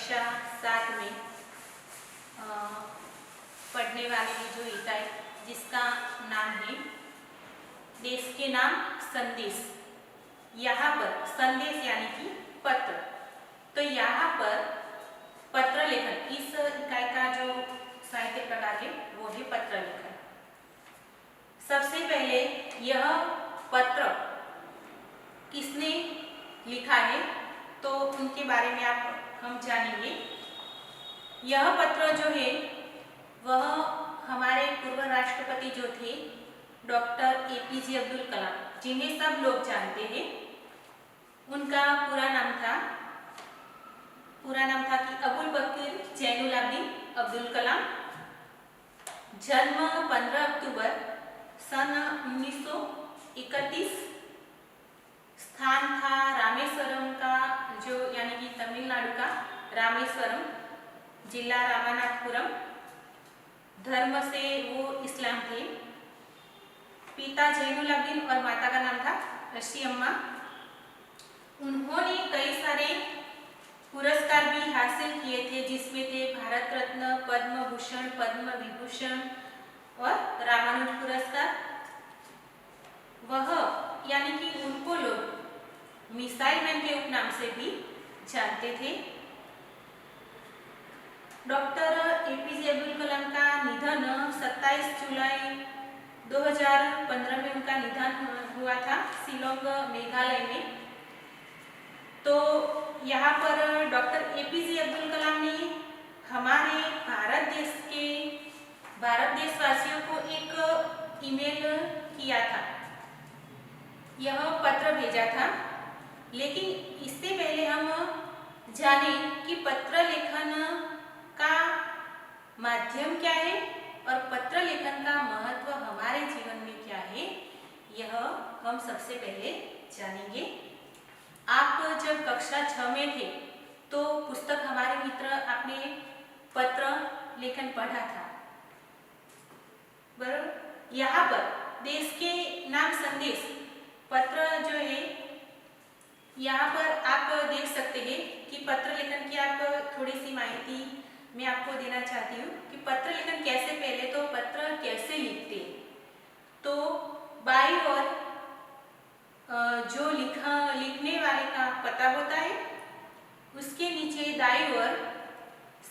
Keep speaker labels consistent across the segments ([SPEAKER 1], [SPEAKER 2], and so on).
[SPEAKER 1] कक्षा 7 में पढ़ने वाली जो इकाई जिसका नाम है देश के नाम संदेश। यहाँ पर संदेश यानी कि पत्र, तो यहाँ पर पत्र लेखन इस इकाई का जो साहित्य प्रकार है वो है पत्र लेखन। सबसे पहले यह पत्र किसने लिखा है तो उनके बारे में हम जानेंगे। यह पत्र जो है वह हमारे पूर्व राष्ट्रपति जो थे डॉक्टर APJ अब्दुल कलाम, जिन्हें सब लोग जानते हैं। उनका पूरा नाम था कि अबुल बकीर जैनुलाब्दीन अब्दुल कलाम। जन्म 15 अक्टूबर सन 1931। स्थान था रामेश्वरम का, जो यानी कि तमिलनाडु का रामेश्वरम, जिला रामनाथपुरम। धर्म से वो इस्लाम थे। पिता जैनुलाब्दीन और माता का नाम था रशियम्मा। उन्होंने कई सारे पुरस्कार भी हासिल किए थे, जिसमें थे भारत रत्न, पद्म भूषण, पद्म विभूषण और रामानुज पुरस्कार। वह यानी कि उनको लोग मिसाइल मैन के उपनाम से भी जानते थे। डॉक्टर APJ अब्दुल कलाम का निधन 27 जुलाई 2015 में उनका निधन हुआ था शिलोंग मेघालय में। तो यहाँ पर डॉक्टर APJ अब्दुल कलाम ने हमारे भारत देशवासियों को एक ईमेल किया था, यह पत्र भेजा था। लेकिन इससे पहले हम जाने कि पत्र लेखन का माध्यम क्या है और पत्र लेखन का महत्व हमारे जीवन में क्या है, यह हम सबसे पहले जानेंगे। आप जब कक्षा 6 में थे तो पुस्तक हमारे मित्र आपने पत्र लेखन पढ़ा था, बराबर। यहाँ पर देश के नाम संदेश पत्र जो है, यहाँ पर आप देख सकते हैं कि पत्र लेखन की आप थोड़ी सी माहिती मैं आपको देना चाहती हूँ कि पत्र लेखन कैसे, पहले तो पत्र कैसे लिखते। तो बाईं ओर जो लिखने वाले का पता होता है, उसके नीचे दाईं ओर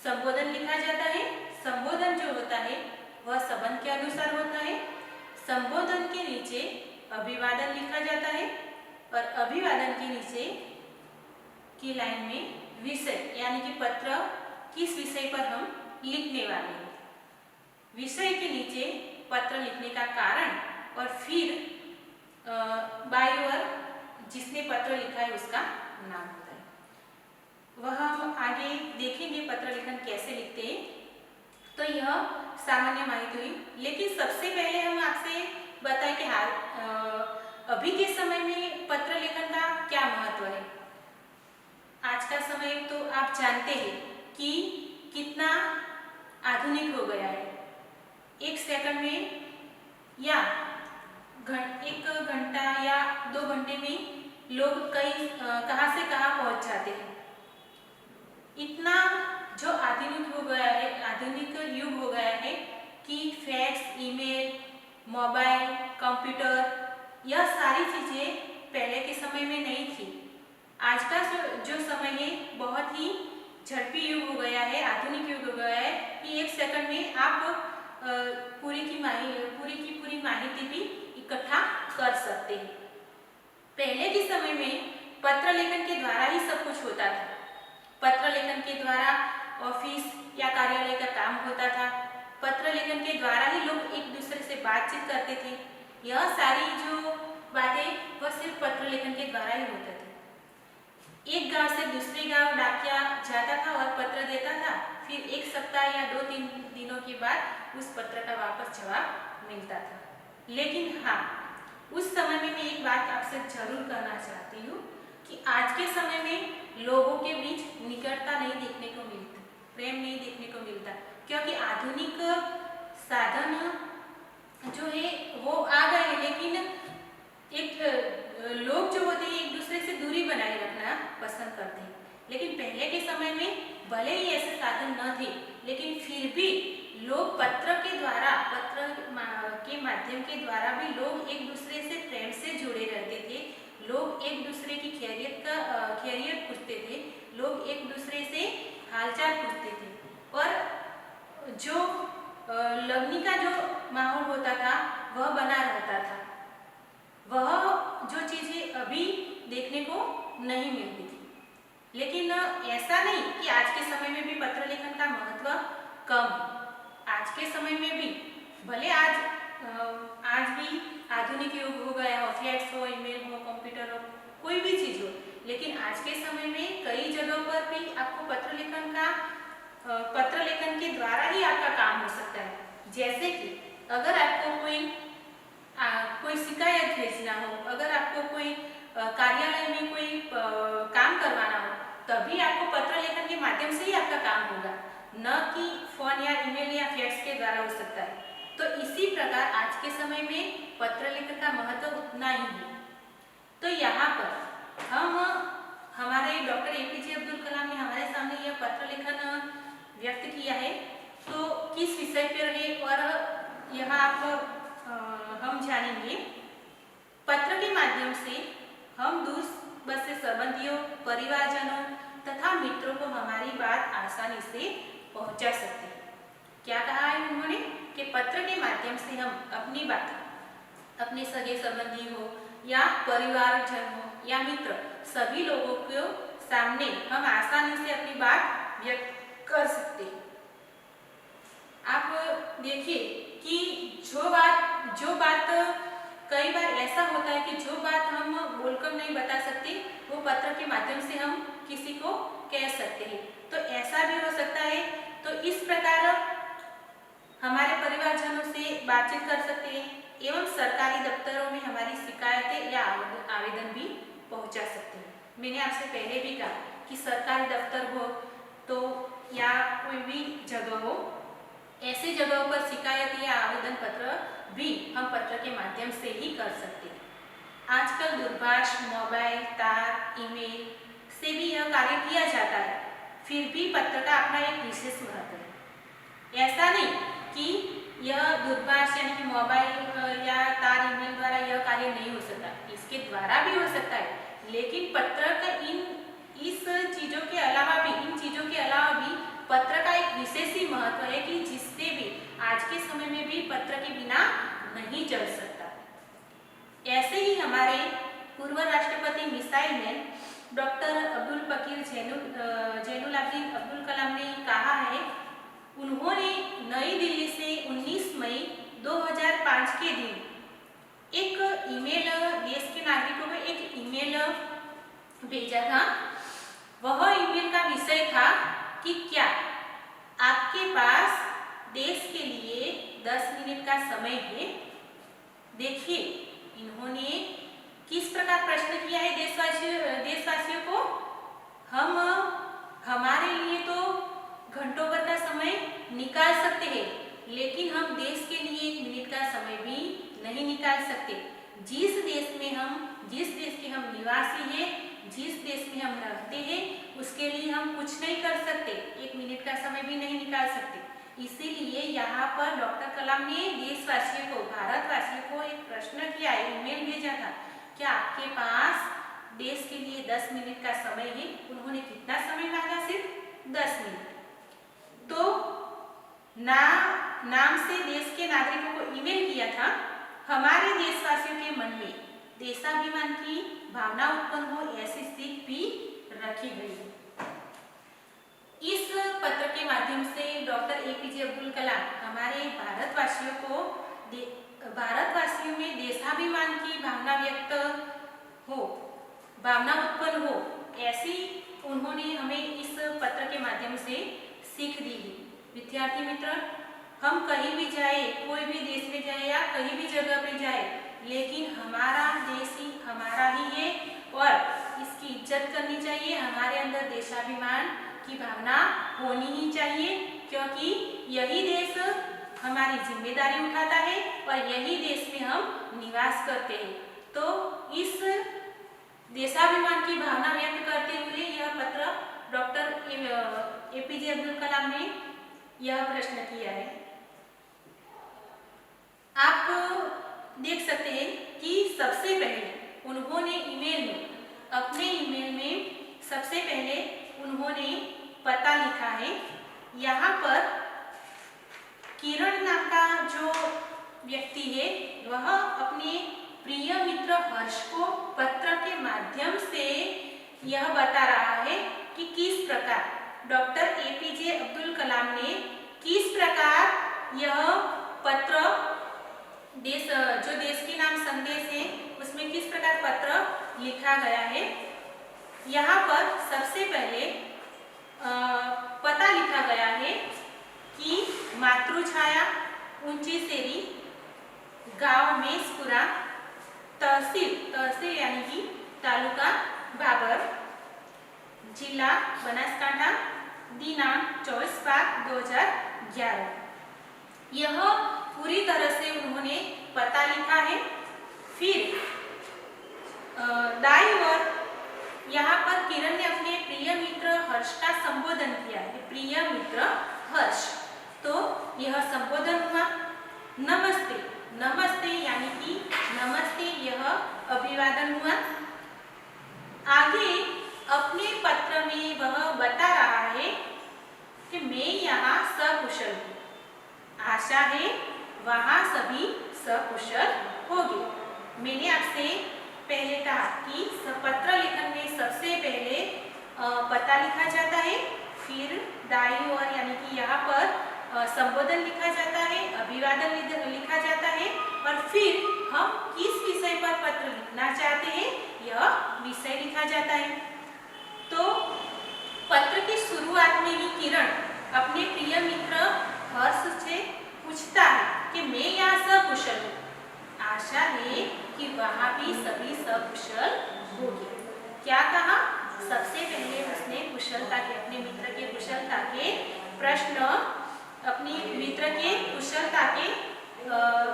[SPEAKER 1] संबोधन लिखा जाता है। संबोधन जो होता है वह संबंध के अनुसार होता है। संबोधन के नीचे अभिवादन लिखा जाता है और अभिवादन के नीचे की लाइन में विषय, यानी कि पत्र किस विषय पर हम लिखने वाले हैं, विषय के नीचे पत्र लिखने का कारण, और फिर बाईं ओर जिसने पत्र लिखा है उसका नाम होता है। वह हम आगे देखेंगे पत्र लेखन कैसे लिखते हैं। तो यह सामान्य माहिती हुई, लेकिन सबसे पहले हम आपसे बताएं कि अभी के समय में पत्र लेखन का क्या महत्व है। आज का समय तो आप जानते हैं कि कितना आधुनिक हो गया है। एक सेकंड में या 1 घंटा या 2 घंटे में लोग कहाँ से कहाँ पहुँच जाते हैं। इतना जो आधुनिक हो गया है, आधुनिक युग हो गया है कि फैक्स, ईमेल, मोबाइल, कंप्यूटर, यह सारी चीज़ें पहले के समय में नहीं थी। आज का जो समय है बहुत ही झड़पी युग हो गया है, आधुनिक युग हो गया है कि 1 सेकंड में आप पूरी की पूरी माहिती भी इकट्ठा कर सकते हैं। पहले के समय में पत्र लेखन के द्वारा ही सब कुछ होता था। पत्र लेखन के द्वारा ऑफिस या कार्यालय का काम होता था। पत्र लेखन के द्वारा ही लोग एक दूसरे से बातचीत करते थे। यह सारी जो बातें वह सिर्फ पत्र लेखन के द्वारा ही होते थे। एक गांव से दूसरे गांव डाकिया जाता था और पत्र देता था, फिर 1 सप्ताह या 2-3 दिनों के बाद उस पत्र का वापस जवाब मिलता था। लेकिन हाँ, उस समय में मैं एक बात आपसे जरूर कहना चाहती हूँ कि आज के समय में लोगों के बीच निकटता नहीं देखने को मिलती, प्रेम नहीं देखने को मिलता, क्योंकि आधुनिक साधन जो है वो आ गए हैं। लेकिन एक लोग जो होते हैं एक दूसरे से दूरी बनाए रखना पसंद करते हैं। लेकिन पहले के समय में भले साधन न थे, लेकिन फिर भी लोग पत्र के द्वारा, पत्र के माध्यम के द्वारा भी लोग एक दूसरे से प्रेम से जुड़े रहते थे। लोग एक दूसरे की खैरियत पूछते थे, लोग एक दूसरे से हालचाल पूछते थे, और जो लगनी का जो माहौल होता था वह बना रहता था। वह जो चीजें अभी देखने को नहीं मिलती थी। लेकिन ऐसा नहीं कि आज के समय में भी पत्र लेखन का महत्व कम है। आज के समय में भी भले आज भी आधुनिक युग हो गया हो, फैक्स हो, ईमेल हो, कंप्यूटर हो, कोई भी चीज हो, लेकिन आज के समय में कई जगहों पर भी आपको पत्र लेखन के द्वारा ही आपका काम हो सकता है। जैसे कि अगर आपको कोई शिकायत भेजना हो, अगर आपको कोई कार्यालय में कोई काम करवाना हो, तभी आपको पत्र लेखन के माध्यम से ही आपका काम होगा, न कि फोन या ईमेल या फैक्स के द्वारा हो सकता है। तो इसी प्रकार आज के समय में पत्र लेखन का महत्व उतना ही है। तो यहाँ पर हम हमारे डॉक्टर एपीजे अब्दुल कलाम ने हमारे सामने यह पत्र लेखन व्यक्त किया है। तो किस विषय पर है और यहाँ हम जानेंगे। पत्र के माध्यम से हम दूर बसे संबंधियों, परिवारजनों तथा मित्रों को हमारी बात आसानी से पहुंचा सकते हैं। क्या कहा है उन्होंने कि पत्र के माध्यम से हम अपनी बात अपने सगे संबंधी हो या परिवारजन हो या मित्र, सभी लोगों के सामने हम आसानी से अपनी बात व्यक्त कर सकते हैं। आप देखिए कि जो बात कई बार ऐसा होता है कि जो बात हम बोलकर नहीं बता सकते, वो पत्र के माध्यम से हम किसी को कह सकते हैं। तो ऐसा भी हो सकता है। तो इस प्रकार हमारे परिवारजनों से बातचीत कर सकते हैं एवं सरकारी दफ्तरों में हमारी शिकायतें या आवेदन भी पहुंचा सकते हैं। मैंने आपसे पहले भी कहा कि सरकारी दफ्तर हो तो या कोई भी जगह हो, ऐसी जगहों पर शिकायत या आवेदन पत्र भी हम पत्र के माध्यम से ही कर सकते हैं। आजकल दूरभाष, मोबाइल, तार, ईमेल से भी यह कार्य किया जाता है, फिर भी पत्र का अपना एक विशेष महत्व है। ऐसा नहीं कि यह दूरभाष यानी कि मोबाइल या तार, ईमेल द्वारा यह कार्य नहीं हो सकता, इसके द्वारा भी हो सकता है। लेकिन पत्र का इन चीजों के अलावा भी पत्र का एक विशेष ही महत्व है कि जिससे भी आज के समय में भी पत्र के बिना नहीं चल सकता। ऐसे ही हमारे पूर्व राष्ट्रपति मिसाइल मैन डॉक्टर अब्दुल पकीर जैनुलाब्दीन अब्दुल कलाम ने कहा है, उन्होंने नई दिल्ली से 19 मई 2005 के दिन एक ईमेल देश के नागरिकों को एक ईमेल भेजा था। वह ईमेल का विषय था कि क्या आपके पास देश के लिए 10 मिनट का समय है। देखिए इन्होंने किस प्रकार प्रश्न किया है देशवासियों को। हम हमारे लिए तो घंटों भर का समय निकाल सकते हैं, लेकिन हम देश के लिए 1 मिनट का समय भी नहीं निकाल सकते। जिस देश के हम निवासी हैं, जिस देश में हम रहते हैं, उसके लिए हम कुछ नहीं कर सकते, 1 मिनट का समय भी नहीं निकाल सकते। इसीलिए यहाँ पर डॉक्टर कलाम ने देशवासियों को, भारतवासियों को एक प्रश्न किया, ईमेल भेजा था, क्या आपके पास देश के लिए 10 मिनट का समय है। उन्होंने कितना समय मांगा? सिर्फ 10 मिनट। तो नाम से देश के नागरिकों को ईमेल किया था। हमारे देशवासियों के मन में देशाभिमान की भावना उत्पन्न हो, ऐसी सीख भी रखी गई है। इस पत्र के माध्यम से डॉक्टर एपीजे अब्दुल कलाम हमारे भारतवासियों में देशाभिमान की भावना उत्पन्न हो, ऐसी उन्होंने हमें इस पत्र के माध्यम से सीख दी है। विद्यार्थी मित्र, हम कहीं भी जाए, कोई भी देश में जाए या कहीं भी जगह पे जाए, लेकिन हमारा देश ही हमारा ही है और इसकी इज्जत करनी चाहिए। हमारे अंदर देशाभिमान की भावना होनी ही चाहिए, क्योंकि यही देश हमारी जिम्मेदारी उठाता है और यही देश में हम निवास करते हैं। तो इस देशाभिमान की भावना व्यक्त करते हुए यह पत्र डॉक्टर एपीजे अब्दुल कलाम ने यह प्रश्न किया है। आप देख सकते हैं कि सबसे पहले उन्होंने अपने ईमेल में सबसे पहले उन्होंने पता लिखा है। यहाँ पर किरण नाम का जो व्यक्ति है वह अपने प्रिय मित्र हर्ष को पत्र के माध्यम से यह बता रहा है कि किस प्रकार डॉक्टर एपीजे अब्दुल कलाम ने किस प्रकार यह पत्र देश के नाम संदेश है उसमें किस प्रकार पत्र लिखा गया है। यहाँ पर सबसे पहले पता लिखा गया है कि मातृछाया ऊंची सेरी, गांव मेसपुरा, तहसील यानी कि तालुका बाबर, जिला बनासकांठा, दिनांक 24/5/2011। यह पूरी तरह से उन्होंने पता लिखा है। फिर दाईं ओर यहाँ पर किरण ने अपने प्रिय मित्र हर्ष का संबोधन किया है। प्रिय मित्र हर्ष, तो यह संबोधन हुआ। नमस्ते, नमस्ते यानी कि नमस्ते यह अभिवादन हुआ। आगे अपने पत्र में वह बता रहा है कि मैं यहाँ सकुशल हूँ, आशा है वहाँ सभी सकुशल होंगे। मैंने आपसे पहले कहा कि पत्र लेखन में सबसे पहले पता लिखा जाता है, फिर दाईं ओर यानी कि यहाँ पर संबोधन लिखा जाता है, अभिवादन लिखा जाता है और फिर हम किस विषय पर पत्र लिखना चाहते हैं यह विषय लिखा जाता है। तो पत्र की शुरुआत में ही किरण अपने प्रिय मित्र हर्ष से पूछता है कि मैं यहाँ सकुशल हूँ, आशा है कि वहाँ भी सभी सकुशल होंगे। क्या कहा? सबसे पहले उसने कुशलता के, अपने मित्र के कुशलता के प्रश्न, अपनी मित्र के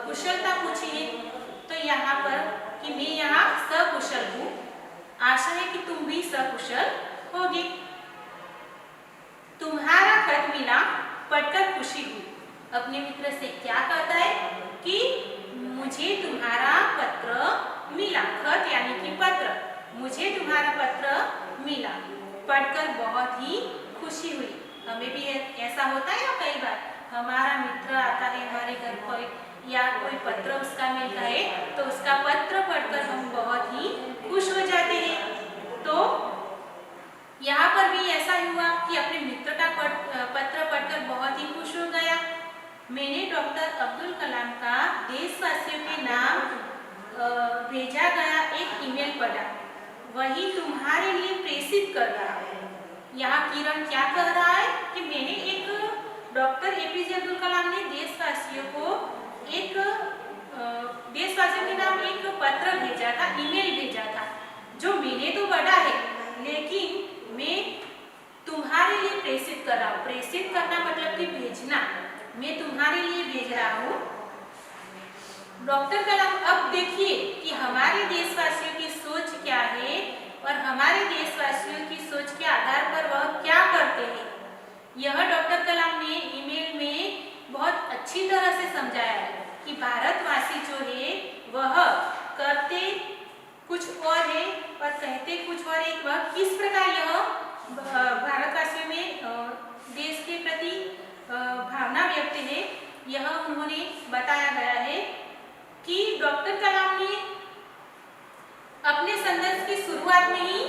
[SPEAKER 1] कुशलता पूछी है। तो यहाँ पर कि मैं यहाँ सकुशल हूँ, आशा है कि तुम भी सकुशल होगे। तुम्हारा खत मिला, पढ़कर खुशी हुई। अपने मित्र से क्या कहता है कि मुझे तुम्हारा पत्र मिला, खत यानी कि पत्र, मुझे तुम्हारा पत्र मिला, पढ़कर बहुत ही खुशी हुई। हमें भी ऐसा होता है ना, कई बार हमारा मित्र आता है हमारे घर पर या कोई पत्र उसका मिलता है तो उसका पत्र पढ़कर हम बहुत ही खुश हो जाते हैं। तो यहाँ पर भी ऐसा हुआ कि अपने मित्र का पत्र पढ़कर बहुत ही खुश हो गया। मैंने डॉक्टर अब्दुल कलाम का देशवासियों के नाम भेजा गया एक ईमेल पढ़ा, वही तुम्हारे लिए प्रेषित कर रहा है। यहाँ किरण क्या कह रहा है कि मैंने एक डॉक्टर एपीजे अब्दुल कलाम ने देशवासियों के नाम एक पत्र भेजा था, ईमेल भेजा था, जो मैंने तो पढ़ा है लेकिन मैं तुम्हारे लिए प्रेषित कर रहा हूँ। प्रेषित करना मतलब कि भेजना, मैं तुम्हारे लिए भेज रहा हूँ। डॉक्टर कलाम, अब देखिए कि हमारे देशवासियों की सोच क्या है और हमारे देशवासियों की सोच के आधार पर वह क्या करते हैं। यह डॉक्टर कलाम ने ईमेल में बहुत अच्छी तरह से समझाया है कि भारतवासी जो है वह करते कुछ और है और कहते कुछ और है। वह किस प्रकार यह भारतवासियों में देश के प्रति भावना व्यक्त है, यह उन्होंने बताया गया है कि डॉक्टर कलाम ने अपने संदेश की शुरुआत में ही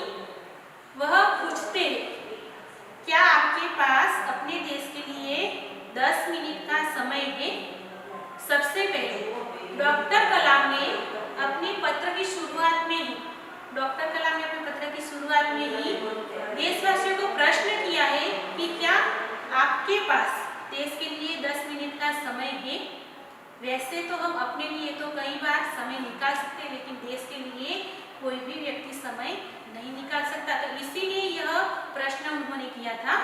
[SPEAKER 1] वह पूछते हैं, क्या आपके पास अपने देश के लिए 10 मिनट का समय है? सबसे पहले डॉक्टर कलाम ने अपने पत्र की शुरुआत में ही देशवासियों को प्रश्न किया है कि क्या आपके पास देश के लिए 10 मिनट का समय है? वैसे तो हम अपने लिए तो कई बार समय निकाल सकते हैं, लेकिन देश के लिए कोई भी व्यक्ति समय नहीं निकाल सकता। तो इसीलिए यह प्रश्न उन्होंने किया था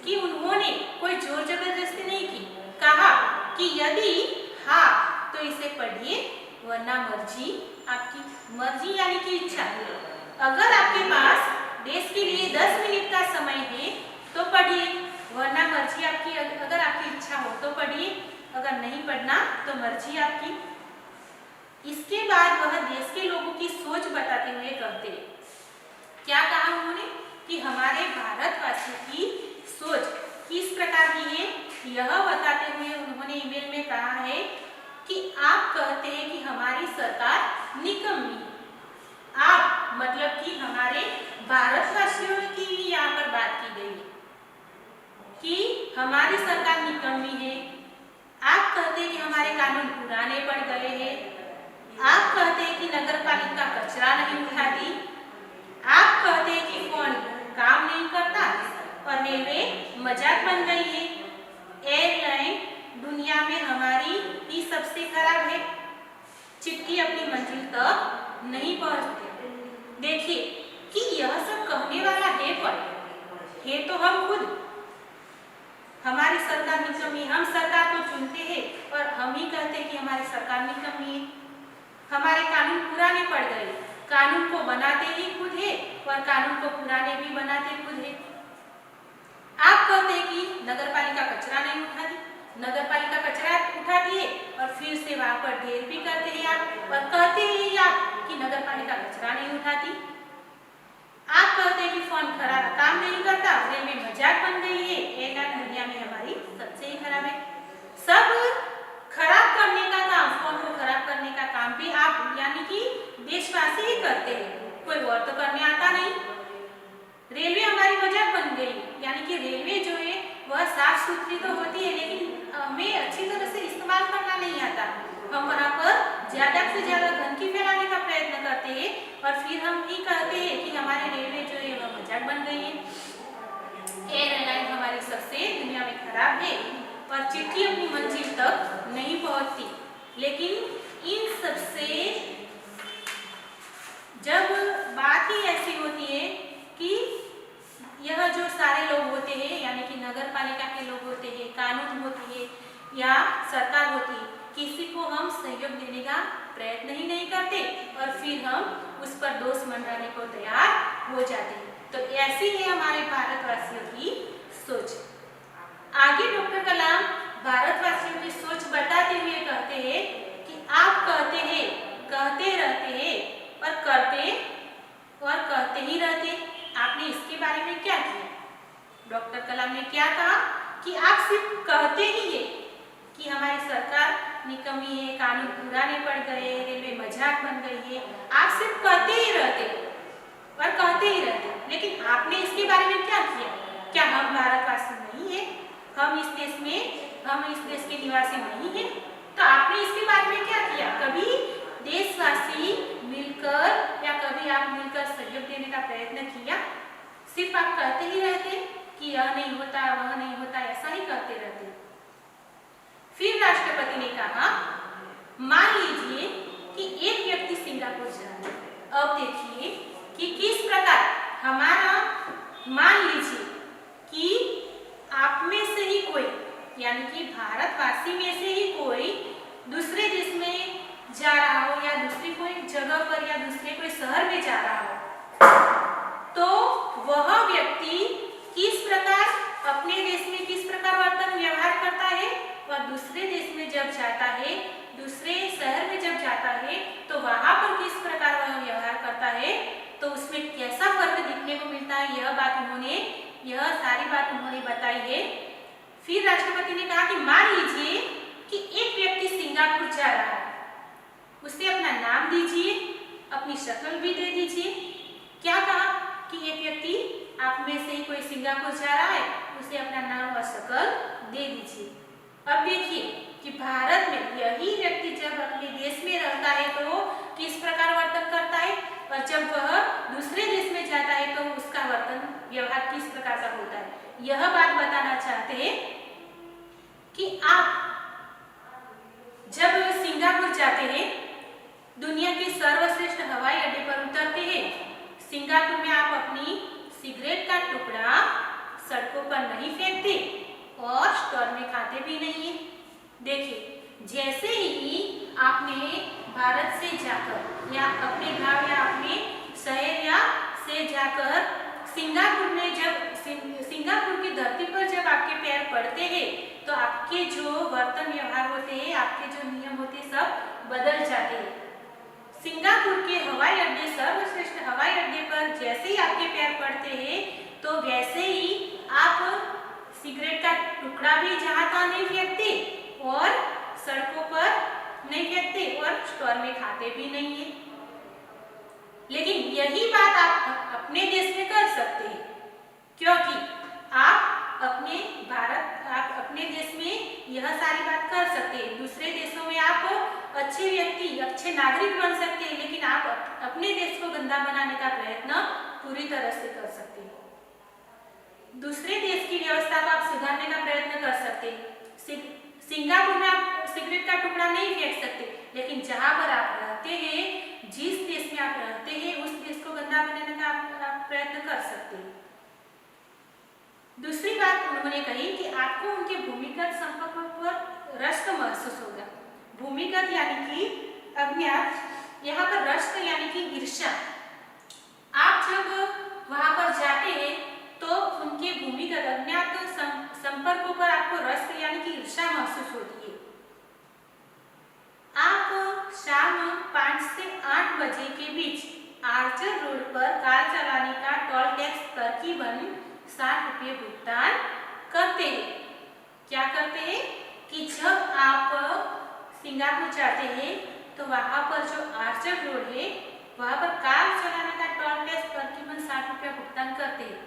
[SPEAKER 1] कि उन्होंने कोई जोर जबरदस्ती नहीं की, कहा कि यदि हाँ तो इसे पढ़िए, वरना मर्जी आपकी। मर्जी यानी कि इच्छा। अगर आपके पास देश के लिए 10 मिनट का समय है तो पढ़िए, वरना तो पढ़िए, अगर नहीं पढ़ना तो मर्जी आपकी। इसके बाद वह देश के लोगों की सोच बताते हुए कहते, क्या कहा उन्होंने कि हमारे भारतवासियों की सोच किस प्रकार की है, यह बताते हुए उन्होंने ईमेल में कहा है कि आप कहते हैं कि हमारी सरकार निकम्मी है। आप मतलब कि हमारे भारतवासियों की यहाँ पर बात की गई है कि हमारी सरकार निकम्मी है। आप कहते हैं कि हमारे कानून पुराने पड़ गए हैं। आप कहते हैं कि नगरपालिका कचरा नहीं उठाती। आप कहते हैं कि फोन काम नहीं करता और रेलवे मजाक बन गई है। एयरलाइन दुनिया में हमारी ही सबसे खराब है। चिट्ठी अपनी मंजिल तक नहीं पहुंचती। देखिए कि यह सब कहने वाला है पर है तो हम खुद। हमारी सरकार निकम्मी, हम सरकार को चुनते हैं और हम ही कहते हैं कि हमारी सरकार निकम्मी है। हमारे कानून पुराने पड़ गए। कानून को बनाते ही खुद है और कानून को पुराने भी बनाते खुद है। आप कहते हैं कि नगरपालिका कचरा नहीं उठाती। नगरपालिका कचरा उठाती है और फिर से वहां पर ढेर भी करते हैं आप और कहते हैं आप कि नगरपालिका कचरा नहीं उठाती। आप कहते हैं कि फोन खराब काम नहीं करता, रेलवे मजाक बन गई है, एयरलाइन दुनिया में हमारी सबसे ही खराब है। सब खराब करने का काम, फोन को खराब करने का काम भी आप यानी कि देशवासी ही करते हैं, कोई और तो करने आता नहीं। रेलवे हमारी मजाक बन गई, यानी कि रेलवे जो है वह साफ सुथरी तो होती है लेकिन हमें अच्छी तरह से इस्तेमाल करना नहीं आता। हम वहाँ पर ज्यादा से ज्यादा गंदगी फैलाने का प्रयत्न करते हैं और फिर हम ही कहते हैं कि हमारे रेलवे जो है वह मजाक बन गई है। एयरलाइन हमारी सबसे दुनिया में खराब है और चिट्ठी अपनी मंजिल तक नहीं पहुंचती। लेकिन इन सबसे जब बात ही ऐसी होती है कि यह जो सारे लोग होते हैं यानी कि नगरपालिका के लोग होते हैं, कानून होती है या सरकार होती है, किसी को हम सहयोग देने का प्रयत्न ही नहीं करते और फिर हम उस पर दोष मंडाने को तैयार हो जाते हैं। तो ऐसी है हमारे भारतवासियों की सोच। आगे डॉक्टर कलाम भारतवासियों की सोच बताते हुए कहते हैं कि आप कहते हैं, कहते रहते हैं और कहते ही रहते। आपने इसके बारे में क्या किया? डॉक्टर कलाम ने क्या कहा कि आप सिर्फ कहते ही है कि हमारी सरकार निकम्मी है, कानून पुराने पड़ गए, रेलवे मजाक बन गई है। आप सिर्फ कहते ही रहते और कहते ही रहते, लेकिन आपने इसके बारे में क्या किया? क्या हम भारतवासी नहीं है? हम इस देश के निवासी नहीं है? तो आपने इसके बारे में क्या किया? कभी देशवासी मिलकर या कभी आप मिलकर सहयोग देने का प्रयत्न किया? सिर्फ आप कहते ही रहते कि यह नहीं होता, वह नहीं होता, ऐसा ही कहते रहते। फिर राष्ट्रपति ने कहा, मान लीजिए कि एक व्यक्ति सिंगापुर जा रहा है। अब देखिए कि किस प्रकार हमारा, मान लीजिए कि आप में से ही कोई यानी कि भारतवासी में से ही कोई दूसरे देश में जा रहा हो या दूसरी कोई जगह पर या दूसरे कोई शहर में जा रहा हो, तो वह व्यक्ति किस प्रकार अपने देश में किस प्रकार वर्तन व्यवहार करता है और दूसरे देश में जब जाता है, दूसरे शहर में जब जाता है तो वहां पर किस प्रकार वह व्यवहार करता है, तो उसमें कैसा फर्क दिखने को मिलता है। यह सारी बात उन्होंने बताई है। फिर राष्ट्रपति ने कहा कि मान लीजिए कि एक व्यक्ति सिंगापुर जा रहा है, उसे अपना नाम दीजिए, अपनी शक्ल भी दे दीजिए। क्या कहा कि एक व्यक्ति आप में से ही कोई सिंगापुर जा रहा है, उसे अपना नाम और शक्ल दे दीजिए। अब देखिए कि भारत में यही व्यक्ति जब अपने देश में रहता है तो किस प्रकार वर्तन करता है और जब वह दूसरे देश में जाता है तो उसका वर्तन व्यवहार किस प्रकार का होता है। यह बात बताना चाहते हैं कि आप जब सिंगापुर जाते हैं, दुनिया के सर्वश्रेष्ठ हवाई अड्डे पर उतरते हैं, सिंगापुर में आप अपनी सिगरेट का टुकड़ा सड़कों पर नहीं फेंकते और स्टोर में खाते भी नहीं है। देखिए, जैसे ही आपने भारत से जाकर या अपने गांव या अपने शहर या से जाकर सिंगापुर में सिंगापुर की धरती पर जब आपके पैर पड़ते हैं तो आपके जो वर्तन व्यवहार होते हैं, आपके जो नियम होते हैं, सब बदल जाते हैं। सिंगापुर के हवाई अड्डे, सर्वश्रेष्ठ हवाई अड्डे पर जैसे ही आपके पैर पड़ते हैं तो वैसे ही आप सिगरेट का टुकड़ा भी जहाँ तहाँ नहीं फेंकते और सड़कों पर नहीं फेंकते और स्टोर में खाते भी नहीं है। लेकिन यही बात आप अपने देश में कर सकते हैं, क्योंकि आप अपने देश में यह सारी बात कर सकते हैं। दूसरे देशों में आप अच्छे व्यक्ति, अच्छे नागरिक बन सकते हैं, लेकिन आप अपने देश को गंदा बनाने का प्रयत्न पूरी तरह से कर सकते हैं। दूसरे देश की व्यवस्था को आप सुधारने का प्रयत्न कर सकते हैं। सिंगापुर में आप सिगरेट का टुकड़ा नहीं फेंक सकते, लेकिन जहां पर आप रहते हैं, जिस देश में आप रहते हैं, उस देश को गंदा बनाने का आप प्रयत्न कर सकते हैं। दूसरी बात उन्होंने कही कि आपको उनके भूमिगत संपर्क पर रश्क महसूस होगा। भूमिगत यानी कि अज्ञात, यहाँ पर रश्क यानी कि ईर्ष्या। आप जब वहां पर जाते हैं तो उनके भूमिगत अज्ञात संपर्कों पर आपको रश्क यानी कि ईर्ष्या महसूस होती है। आप शाम 5 से 8 बजे के बीच आर्चर रोड पर कार चलाने का टोल टैक्स तकरीबन 60 रुपये भुगतान करते हैं। क्या करते हैं कि जब आप सिंगापुर जाते हैं तो वहां पर जो आर्चर रोड है वहां पर कार चलाने का टोल टैक्स तकरीबन 60 रुपया भुगतान करते हैं।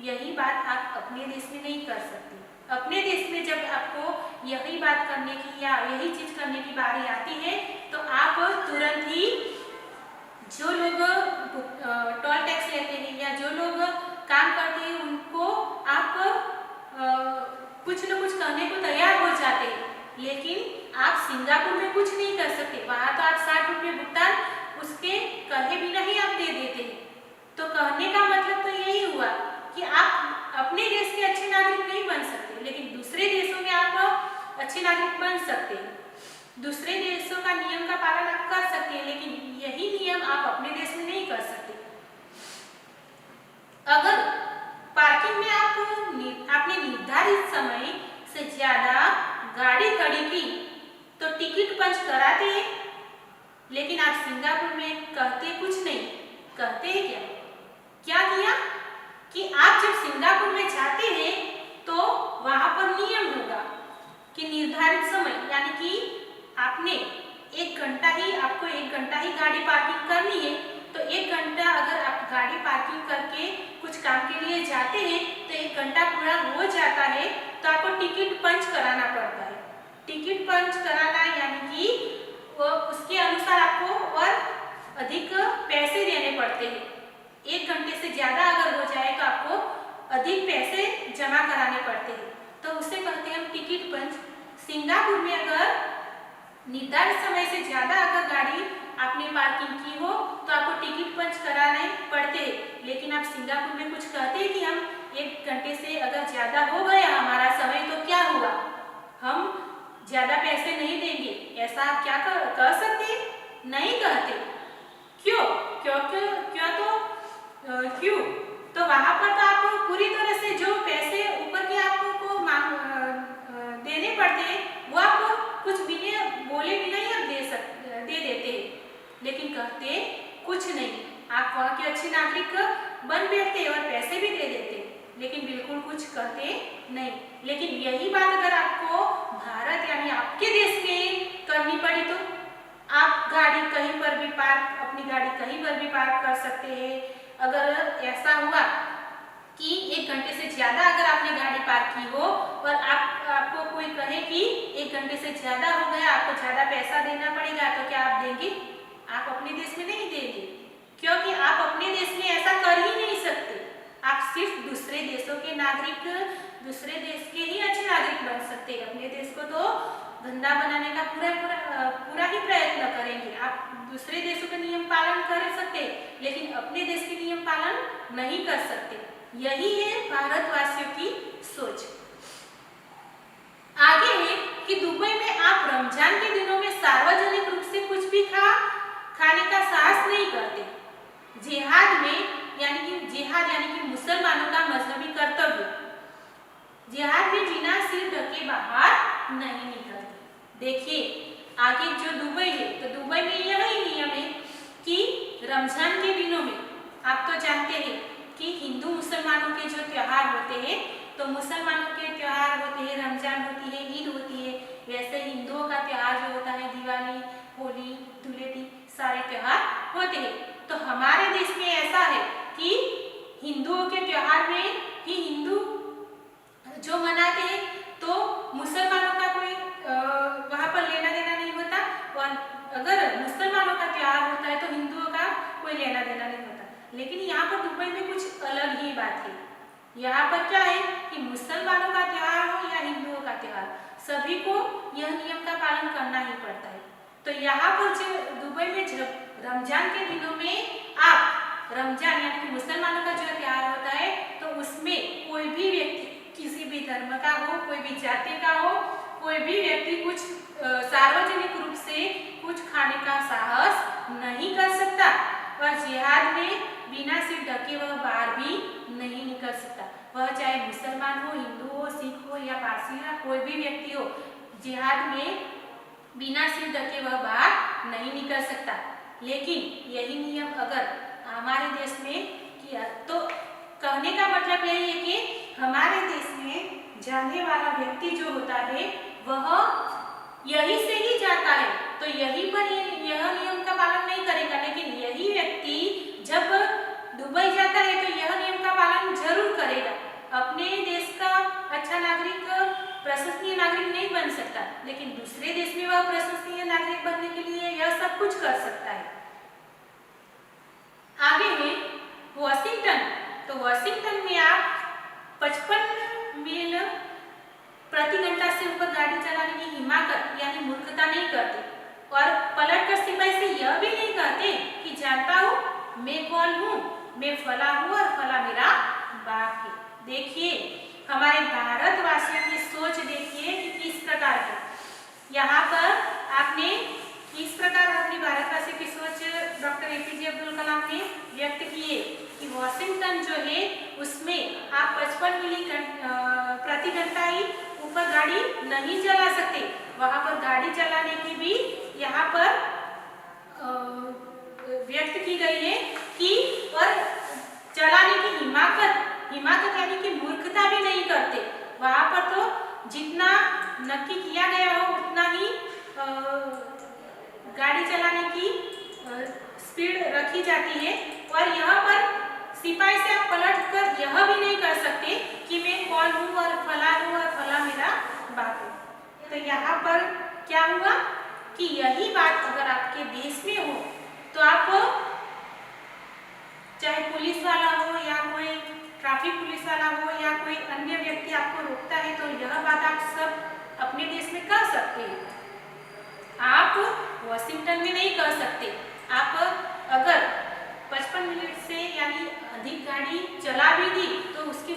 [SPEAKER 1] यही बात आप अपने देश में नहीं कर सकते। अपने देश में जब आपको यही बात करने की या यही चीज करने की बारी आती है तो आप तुरंत ही जो लोग टोल टैक्स लेते हैं या जो लोग काम करते हैं उनको आप कुछ न कुछ कहने को तैयार हो जाते हैं, लेकिन आप सिंगापुर में कुछ नहीं कर सकते। वहां तो आप 60 रुपये भुगतान उसके कहे बिना ही आप दे देते हैं। तो कहने का मतलब तो यही हुआ कि आप अपने देश के अच्छे नागरिक नहीं बन सकते, लेकिन दूसरे देशों में आप अच्छे नागरिक बन सकते हैं। दूसरे देशों का नियम का पालन आप कर सकते हैं, लेकिन यही नियम आप अपने देश में नहीं कर सकते। अगर पार्किंग में आपने निर्धारित समय से ज्यादा गाड़ी खड़ी की तो टिकट पंच कराते हैं, लेकिन आप सिंगापुर में कहते कुछ नहीं। कहते हैं क्या किया कि आप जब सिंगापुर में जाते हैं तो वहां पर नियम होगा कि निर्धारित समय यानी कि आपको 1 घंटा ही गाड़ी पार्किंग करनी है। तो 1 घंटा अगर आप गाड़ी पार्किंग करके कुछ काम के लिए जाते हैं तो 1 घंटा पूरा हो जाता है तो आपको टिकट पंच कराना पड़ता है। टिकट पंच कराना यानी कि उसके अनुसार आपको और अधिक पैसे देने पड़ते हैं। 1 घंटे से ज्यादा अगर हो जाए तो आपको अधिक पैसे जमा कराने पड़ते हैं, तो उसे कहते हैं हम टिकट पंच। सिंगापुर में अगर निर्धारित समय से ज्यादा अगर गाड़ी आपने पार्किंग की हो तो आपको टिकट पंच कराने पड़ते हैं, लेकिन आप सिंगापुर में कुछ कहते हैं कि हम 1 घंटे से अगर ज्यादा हो गया हमारा समय तो क्या हुआ, हम ज्यादा पैसे नहीं देंगे। ऐसा आप क्या कह सकते? नहीं कहते। क्यों? क्यों? तो वहां पर तो आप पूरी तरह से जो पैसे ऊपर के आपको देने पड़ते हैं वो आपको कुछ बिना बोले बिना ही आप दे देते हैं, लेकिन कहते कुछ नहीं। आप वहाँ के अच्छे नागरिक बन बैठते और पैसे भी दे देते, लेकिन बिल्कुल कुछ कहते नहीं। लेकिन यही बात अगर आपको भारत यानी आपके देश में करनी पड़ी तो आप गाड़ी कहीं पर भी अपनी गाड़ी कहीं पर भी पार्क कर सकते हैं। अगर ऐसा हुआ कि 1 घंटे से ज्यादा अगर आपने गाड़ी पार्क की हो और आपको कोई कहे कि 1 घंटे से ज्यादा हो गया, आपको ज्यादा पैसा देना पड़ेगा, तो क्या आप देंगे? आप अपने देश में नहीं देंगे, क्योंकि आप अपने देश में ऐसा कर ही नहीं सकते। आप सिर्फ दूसरे देशों के नागरिक, दूसरे देश के ही अच्छे नागरिक बन सकते हैं। अपने देश को तो धंधा बनाने का पूरा ही प्रयत्न करेंगे। आप दूसरे देशों के नियम पालन कर सकते, लेकिन अपने देश के नियम पालन नहीं कर सकते। यही है भारतवासियों की सोच। आगे है कि दुबई में आप रमजान के दिनों में सार्वजनिक रूप से कुछ भी खाने का साहस नहीं करते। जिहाद यानी कि जिहाद में बिना सिर ढके बाहर नहीं निकलते। देखिए आगे जो दुबई है, तो दुबई में यही नियम है कि रमजान के दिनों में आप तो जानते हैं कि हिंदू मुसलमानों के जो त्योहार होते हैं, तो मुसलमानों के त्योहार होते हैं, रमजान होती है, ईद होती है, वैसे हिंदुओं का त्योहार जो होता है दिवाली, होली, धुलेटी, सारे त्योहार होते हैं। तो हमारे देश में ऐसा है कि हिंदुओं के त्योहार में ही हिंदू जो मनाते हैं, तो मुसलमानों का कोई वहाँ पर लेना देना नहीं होता, और अगर मुसलमानों का त्योहार होता है तो हिंदुओं का कोई लेना देना नहीं होता। लेकिन यहाँ पर दुबई में कुछ अलग ही बात है। यहाँ पर क्या है कि मुसलमानों का त्योहार हो या हिंदुओं का त्योहार, सभी को यह नियम का पालन करना ही पड़ता है। तो यहाँ पर जो दुबई में जब रमजान के दिनों में आप रमजान यानी कि मुसलमानों का जो त्योहार होता है, तो उसमें कोई भी व्यक्ति किसी भी धर्म का हो, कोई भी जाति का हो, कोई भी व्यक्ति कुछ सार्वजनिक रूप से कुछ खाने का साहस नहीं कर सकता, और जिहाद में बिना सिर ढके वह बाहर भी नहीं निकल सकता। वह चाहे मुसलमान हो, हिंदू हो, सिख हो या पारसी हो, कोई भी व्यक्ति हो, जिहाद में बिना सिर ढके वह बाहर नहीं निकल सकता। लेकिन यही नियम अगर हमारे देश में किया, तो कहने का मतलब यही है कि हमारे देश में जाने वाला व्यक्ति जो होता है वह यही से ही जाता है, तो यही पर यह नियम का पालन नहीं करेगा। लेकिन यही व्यक्ति जब दुबई जाता है तो यह नियम का पालन जरूर करेगा। अपने देश का अच्छा नागरिक प्रशंसनीय नागरिक नहीं बन सकता, लेकिन दूसरे देश में वह प्रशंसनीय नागरिक बनने के लिए यह सब कुछ कर सकता है। आगे है वॉशिंगटन। तो वॉशिंगटन में आप 55 मील प्रति घंटा से ऊपर गाड़ी चलाने की हिमाकत यानी मूर्खता नहीं करते, और पलटकर सिपाही से यह भी नहीं कहते कि जानता हूँ मैं कौन हूँ, मैं फला हूँ और फला मेरा बाप है। देखिए हमारे भारतवासियों की सोच देखिए कि किस प्रकार है। यहाँ पर आपने किस प्रकार अपनी भारतवासियों की सोच डॉक्टर एपीजे अब्दुल कलाम ने व्यक्त की है कि वॉशिंगटन जो है उसमें आप 55 मील प्रति घंटा ही ऊपर गाड़ी नहीं चला सकते। वहां पर गाड़ी चलाने की भी यहाँ पर व्यक्त की गई है कि और चलाने की हिमाकत यानी कि मूर्खता भी नहीं करते। वहां पर तो जितना नक्की किया गया हो उतना ही गाड़ी चलाने की स्पीड रखी जाती है, और यहाँ पर सिपाही से आप पलट कर यह भी नहीं कर सकते कि मैं कौन हूँ और फला मेरा बाप है। तो यहाँ पर क्या हुआ कि यही बात अगर आपके देश में हो तो आप चाहे पुलिस वाला हो या कोई ट्रैफिक पुलिस वाला हो या कोई अन्य व्यक्ति आपको रोकता है, तो यह बात आप सब अपने देश में कर सकते हैं, आप वॉशिंगटन में नहीं कर सकते। आप अगर 55 मिनट से यानी अधिक गाड़ी चला भी दी तो उसकी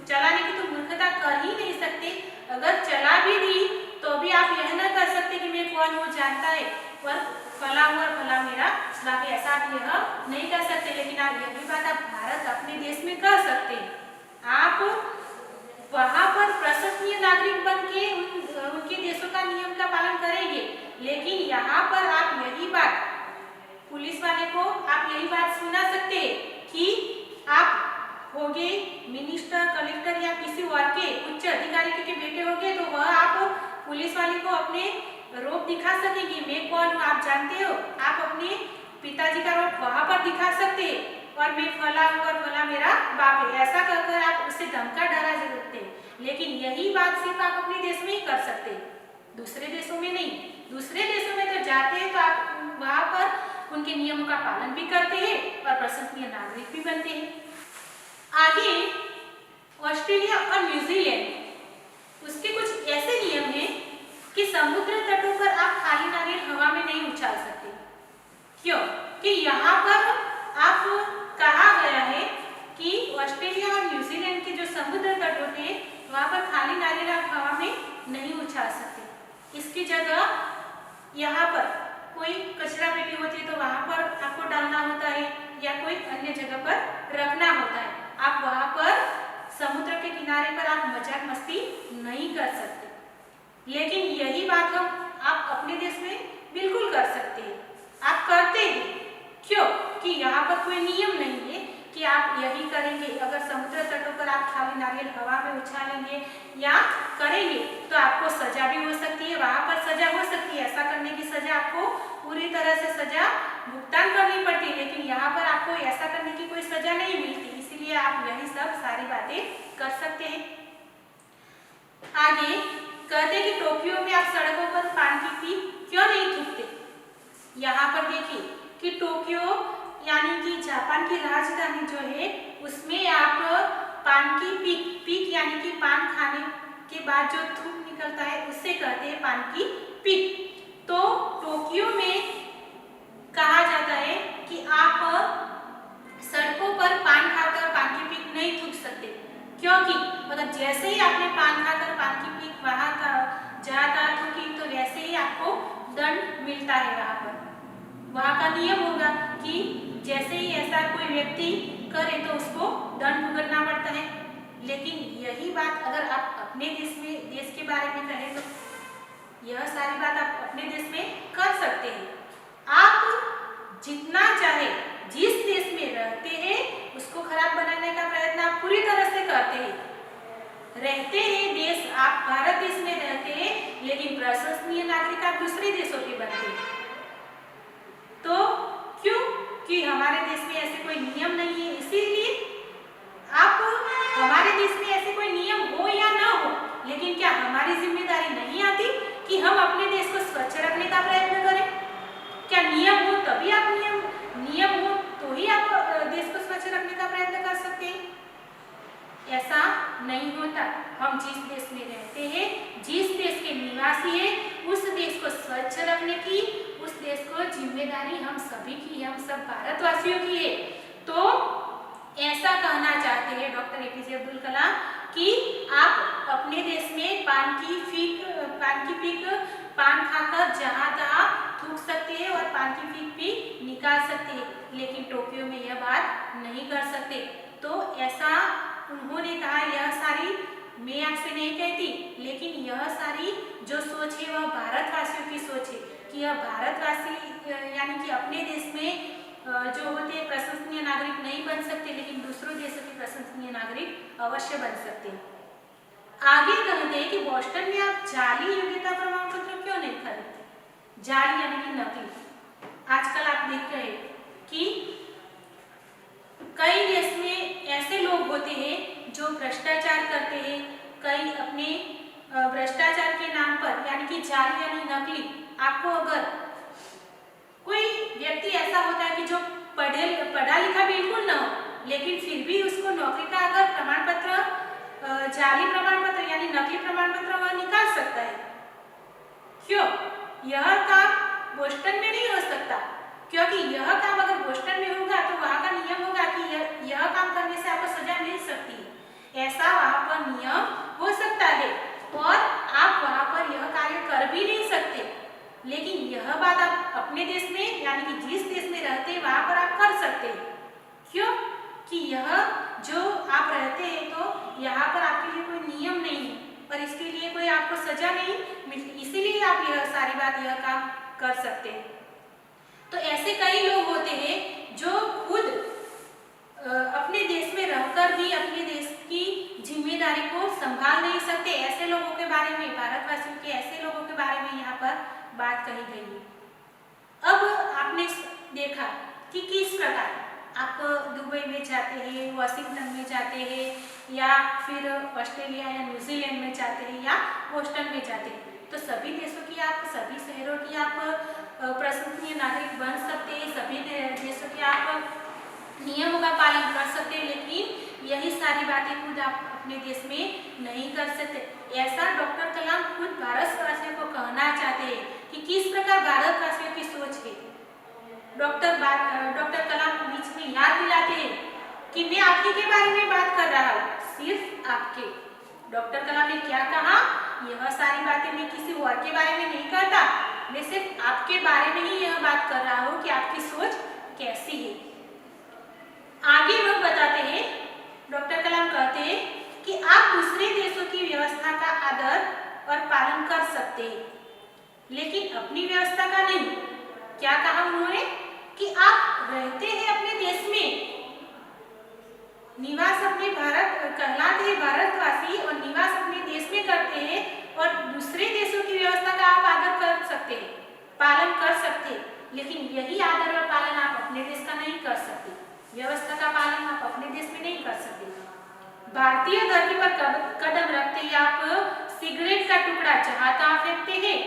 [SPEAKER 1] चलाने की तो मूर्खता कर ही नहीं सकते। अगर चला भी दी तो भी आप यह न कर सकते कि मैं कौन हूँ जानता है और फला हूँ और फला मेरा बाकी, ऐसा आप यह नहीं कर सकते। लेकिन आप यही बात आप भारत अपने देश में कर सकते हैं। आप वहाँ पर प्रशंसनीय नागरिक बन के उनके देशों का नियम का पालन करेंगे, लेकिन यहाँ पर आप यही बात पुलिस वाले को आप यही बात सुना सकते हैं कि आप होगे मिनिस्टर, कलेक्टर या किसी और के उच्च अधिकारी के बेटे होंगे, तो वह आप पुलिस वाले को अपने रूप दिखा सकेंगे, मैं कौन हूँ आप जानते हो। आप अपने पिताजी का रूप वहाँ पर दिखा सकते हैं और मैं फला हूँ और फला मेरा बाप है, ऐसा कहकर आप उससे धमका डरा सकते हैं। लेकिन यही बात सिर्फ आप अपने देश में ही कर सकते हैं, दूसरे देशों में नहीं। दूसरे देशों में तो जाते हैं तो आप वहाँ पर उनके नियमों का पालन भी करते हैं और प्रशंसनीय नागरिक भी बनते हैं। आगे ऑस्ट्रेलिया और न्यूजीलैंड, उसके कुछ ऐसे नियम हैं कि समुद्र तटों पर आप खाली नारियल हवा में नहीं उछाल सकते। क्यों? कि यहाँ पर आप कहा गया है कि ऑस्ट्रेलिया और न्यूजीलैंड के जो समुद्र तट होते हैं वहाँ पर खाली नारियल आप हवा में नहीं उछाल सकते। इसकी जगह यहाँ पर कोई कचरा पेटी होती है तो वहाँ पर आपको डालना होता है या कोई अन्य जगह पर रखना होता है। आप वहाँ पर समुद्र के किनारे पर आप मजाक मस्ती प्रस्तुति नहीं कर सकते, लेकिन यही बात हम आप अपने देश में बिल्कुल कर सकते हैं, आप करते हैं। क्यों? कि यहाँ पर कोई नियम नहीं है कि आप यही करेंगे। अगर समुद्र तटों पर आप खाली नारियल हवा में उछालेंगे या करेंगे तो आपको सजा भी हो सकती है, वहाँ पर सजा हो सकती है। ऐसा करने की सजा आपको पूरी तरह से सजा भुगतान करनी पड़ती है, लेकिन यहाँ पर आपको ऐसा करने की कोई सजा नहीं मिलती, इसीलिए आप यही सब सारी बातें कर सकते हैं। आगे कहते हैं कि टोक्यो में आप सड़कों पर पान की पीक क्यों नहीं थूकते। यहाँ पर देखिए कि टोक्यो यानी कि जापान की राजधानी जो है उसमें आप पान की पीक यानी कि पान खाने के बाद जो थूक निकलता है उससे कहते हैं पान की पीक। तो टोक्यो में कहा जाता है कि आप सड़कों पर पान खाकर पान की पीक नहीं थूक सकते, क्योंकि मतलब जैसे ही आपने पान खाकर पान की पीक वहां का जहाँ थूकी तो वैसे ही आपको दंड मिलता है। वहाँ का नियम होगा कि जैसे ही ऐसा कोई व्यक्ति करे तो उसको दंड भुगतना पड़ता है। लेकिन यही बात अगर आप अपने देश के बारे में कहें तो यह सारी बात आप अपने देश में कर सकते हैं। आप जितना चाहे जिस देश में रहते हैं उसको खराब बनाने का प्रयत्न आप पूरी तरह से करते हैं। रहते हैं देश, आप भारत देश में रहते हैं, लेकिन प्रशंसनीय नागरिक आप दूसरे देशों के बनते हैं। तो क्यों? कि हमारे देश में ऐसे कोई नियम नहीं है, इसीलिए आप हमारे देश में ऐसे कोई नियम हो या ना हो, लेकिन क्या हमारी जिम्मेदारी नहीं आती कि हम अपने देश को स्वच्छ रखने का प्रयत्न करें? क्या नियम हो तभी आप नियम हो तो ही आप देश को स्वच्छ रखने का प्रयत्न कर सकते हैं? ऐसा नहीं होता। हम जिस देश में रहते हैं, जिस देश के निवासी हैं, उस देश को स्वच्छ रखने की, उस देश को जिम्मेदारी हम सभी की है, हम सब भारतवासियों की है। तो ऐसा कहना चाहते हैं डॉक्टर एपीजे अब्दुल कलाम कि आप अपने देश में पान की पीक पान खाकर जहाँ तहाँ थूक सकते हैं और पान की पीक भी निकाल सकते हैं, लेकिन टोक्यो में यह बात नहीं कर सकते। तो ऐसा उन्होंने कहा, यह सारी मैं आपसे नहीं कहती, लेकिन यह सारी जो सोच है वह भारतवासियों की सोच है कि यह भारतवासी यानी कि अपने देश में जो होते हैं प्रशंसनीय नागरिक नहीं बन सकते, लेकिन दूसरों देशों के प्रशंसनीय नागरिक अवश्य बन सकते हैं। आगे कहते हैं कि बोस्टन में आप जाली योग्यता प्रमाण पत्र क्यों नहीं खरीदते। जाली यानी कि नकली। आजकल आप देख रहे हैं कि कई देश में ऐसे लोग होते हैं जो भ्रष्टाचार करते हैं। कई अपने भ्रष्टाचार के नाम पर यानी कि जाली यानी नकली, आपको अगर कोई व्यक्ति ऐसा होता है कि जो पढ़ा लिखा बिल्कुल ना हो, लेकिन फिर भी उसको नौकरी का अगर प्रमाण पत्र जाली प्रमाण पत्र यानी नकली प्रमाण पत्र वह निकाल सकता है। क्यों? यह काम बोस्टन में नहीं हो सकता, क्योंकि यह काम अगर बोस्टन में होगा तो वहाँ का नियम होगा कि यह काम करने से आपको सजा मिल सकती है। ऐसा वहाँ पर नियम हो सकता है और आप वहाँ पर यह कार्य कर भी नहीं सकते, लेकिन यह बात आप अपने देश में यानी कि जिस देश में रहते हैं वहाँ पर आप कर सकते हैं। क्यों? कि यह जो आप रहते हैं तो यहाँ पर आपके लिए कोई नियम नहीं है और इसके लिए कोई आपको सजा नहीं मिलती, इसीलिए आप यह सारी बात यह काम कर सकते हैं। तो ऐसे कई लोग होते हैं जो खुद अपने देश में रहकर भी अपने देश की जिम्मेदारी को संभाल नहीं सकते। ऐसे लोगों के बारे में, भारतवासियों के ऐसे लोगों के बारे में यहाँ पर बात कही गई है। अब आपने देखा कि किस प्रकार आप दुबई में जाते हैं, वाशिंगटन में जाते हैं या फिर ऑस्ट्रेलिया या न्यूजीलैंड में जाते हैं या बोस्टन में जाते हैं, तो सभी देशों की आप, सभी शहरों की आप प्रशंसनीय नागरिक बन सकते हैं, सभी देशों के आप नियमों का पालन कर सकते हैं, लेकिन यही सारी बातें खुद आप अपने देश में नहीं कर सकते। ऐसा डॉक्टर कलाम खुद भारतवासियों को कहना चाहते हैं कि किस प्रकार भारतवासियों की सोच है। डॉक्टर कलाम बीच में याद दिलाते हैं कि मैं आपके के बारे में बात कर रहा हूँ, सिर्फ आपके। डॉक्टर कलाम ने क्या कहा, यह सारी बातें मैं किसी और के बारे में नहीं कहता, मैं सिर्फ आपके बारे में ही यह बात कर रहा हूँ कि आपकी सोच कैसी है। आगे लोग बताते हैं, डॉक्टर कलाम कहते हैं कि आप दूसरे देशों की व्यवस्था सकते हैं, लेकिन अपनी व्यवस्था का नहीं। क्या कहा उन्होंने कि आप रहते हैं अपने देश में, निवास अपने भारत कहलाते हैं भारतवासी और निवास अपने देश में करते हैं, और दूसरे देशों की व्यवस्था का आप आदर कर सकते हैं, पालन कर सकते हैं, लेकिन यही आदर और पालन आप अपने देश का नहीं कर सकते। व्यवस्था का पालन आप अपने देश में नहीं कर सकते। भारतीय धरती पर कदम रखते ही आप सिगरेट का टुकड़ा जहां तहां फेंकते हैं,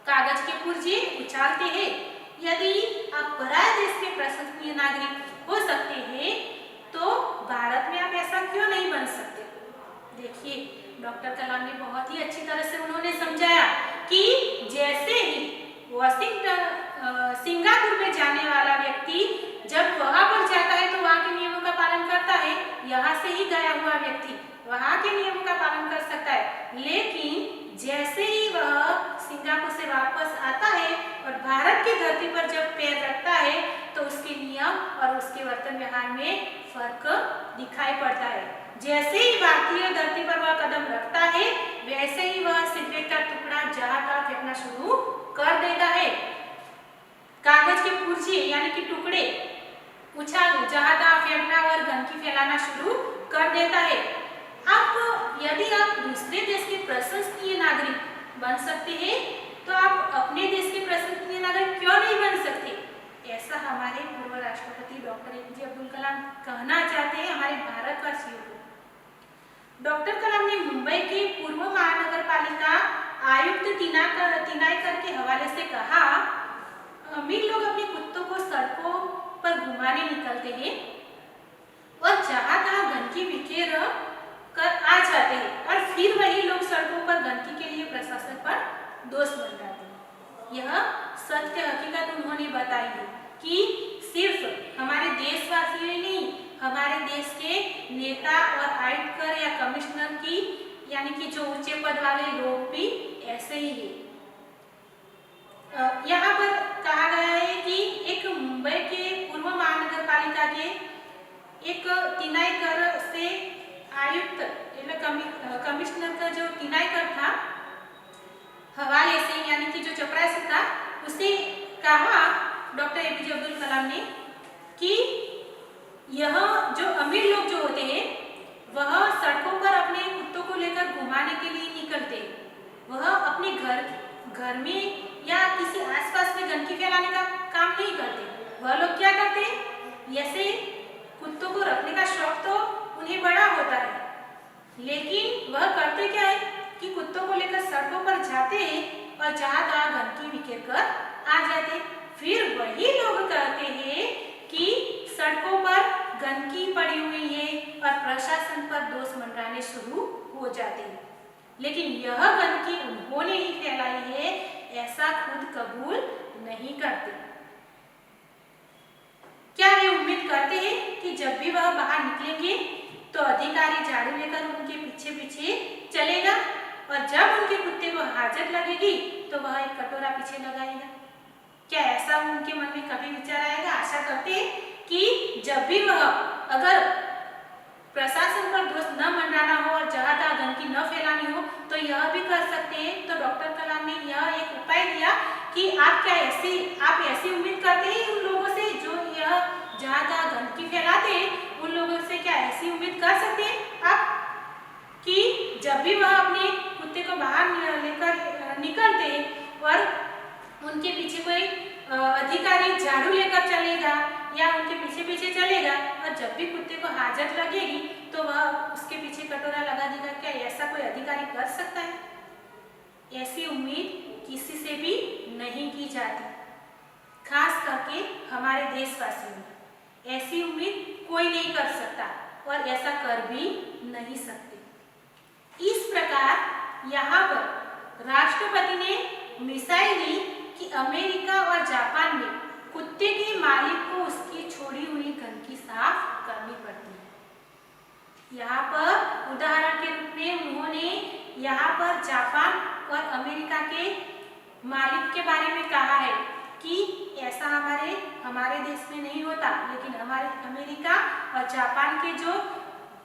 [SPEAKER 1] कागज के पुर्जे उछालते हैं। यदि आप पराये देश के प्रशंसनीय नागरिक हो सकते हैं, तो भारत में आप ऐसा क्यों नहीं बन सकते? देखिए, डॉक्टर कलाम ने बहुत ही अच्छी तरह से उन्होंने समझाया कि जैसे ही सिंगापुर में जाने वाला व्यक्ति जब वहां पर जाता है तो वहां के नियमों का पालन करता है, यहाँ से ही गया हुआ व्यक्ति वहां के नियमों का पालन कर सकता है, लेकिन जैसे ही वह सिंगापुर से वापस आता है और भारत की धरती पर जब पैर रखता है तो उसके नियम और उसके वर्तन व्यवहार में फर्क दिखाई पड़ता है। जैसे ही भारतीय धरती पर वह कदम रखता है, वैसे ही वह सिगरेट का टुकड़ा जहां तहां फेंकना शुरू कर देता है, कागज के पुर्जे यानी कि टुकड़े उछाल जहां तहां फेंकना और गंदगी फैलाना शुरू कर देता है। आप यदि आप दूसरे देश के प्रशंसनीय नागरिक बन सकते हैं, तो आप अपने देश के प्रशंसनीय नागरिक क्यों नहीं बन सकते? ऐसा हमारे पूर्व राष्ट्रपति डॉक्टर एपीजे अब्दुल कलाम कहना चाहते हैं हमारे भारतवासियों को। डॉक्टर कलाम ने मुंबई के पूर्व महानगर पालिका आयुक्त तिनायकर के हवाले से कहा, अमीर लोग अपने कुत्तों को सड़कों पर घुमाने निकलते हैं और जहां तहां गंदगी बिखेर कर आ जाते हैं, और फिर वही लोग सड़कों पर गंदगी के लिए प्रशासन पर दोष मंडाते हैं। यह सत्य हकीकत उन्होंने बताई है कि सिर्फ हमारे देशवासी ही नहीं, हमारे देश के नेता और आयुक्त या कमिश्नर की यानी कि जो ऊंचे पद वाले लोग भी ऐसे ही है। यहाँ पर कहा गया है कि एक मुंबई के पूर्व महानगर पालिका के एक तिनायकर से आयुक्त कमिश्नर का जो तिनायकर था हवाले से यानी कि जो चपरासी था, उसे कहा डॉक्टर एपीजे अब्दुल कलाम ने कि यह जो अमीर लोग जो होते हैं वह सड़कों पर अपने कुत्तों को लेकर घुमाने के लिए निकलते, वह अपने घर में या किसी आसपास में गंदगी फैलाने का काम नहीं करते। वह लोग क्या करते, ऐसे कुत्तों को रखने का शौक तो उन्हें बड़ा होता है, लेकिन वह करते क्या है कि कुत्तों को लेकर सड़कों पर जाते हैं और जहां तहां गंदगी बिखेर कर आ जाते। फिर वही लोग कहते हैं कि सड़कों पर गंदगी पड़ी हुई है और प्रशासन पर दोष मंडराने शुरू हो जाते हैं, लेकिन यह गंदगी उन्होंने ही फैलाई है ऐसा खुद कबूल नहीं करते। क्या वे उम्मीद करते हैं कि जब भी वह बाहर निकलेंगे तो अधिकारी झाड़ू लेकर उनके पीछे पीछे चलेगा और जब उनके कुत्ते को हाजत लगेगी तो वह एक कटोरा पीछे लगाएगा? क्या ऐसा उनके मन में कभी विचार आएगा? आशा करते हैं कि जब भी वह अगर प्रशासन पर दोष न मंडराना हो और जहां तहां गंदगी न फैलानी हो तो यह भी कर सकते हैं। तो डॉक्टर कलाम ने यह एक उपाय दिया कि आप ऐसी उम्मीद करते हैं उन लोगों से जो यह जहां तहां गंदगी फैलाते हैं, उन लोगों से क्या ऐसी उम्मीद कर सकते हैं आप कि जब भी वह अपने कुत्ते को बाहर लेकर निकलते और उनके पीछे कोई अधिकारी झाड़ू लेकर चलेगा या उनके पीछे पीछे चलेगा और जब भी कुत्ते को हाजत लगेगी तो वह उसके पीछे कटोरा लगा देगा? क्या ऐसा कोई अधिकारी कर सकता है? ऐसी उम्मीद किसी से भी नहीं की जाती, खास करके हमारे देशवासियों में ऐसी उम्मीद कोई नहीं कर सकता और ऐसा कर भी नहीं सकते। इस प्रकार यहाँ पर राष्ट्रपति ने मिसाइल दी कि अमेरिका और जापान में कुत्ते के मालिक को उसकी छोड़ी हुई गंदगी साफ करनी पड़ती है। यहाँ पर उदाहरण के रूप में उन्होंने यहाँ पर जापान और अमेरिका के मालिक के बारे में कहा है कि ऐसा हमारे देश में नहीं होता, लेकिन हमारे अमेरिका और जापान के जो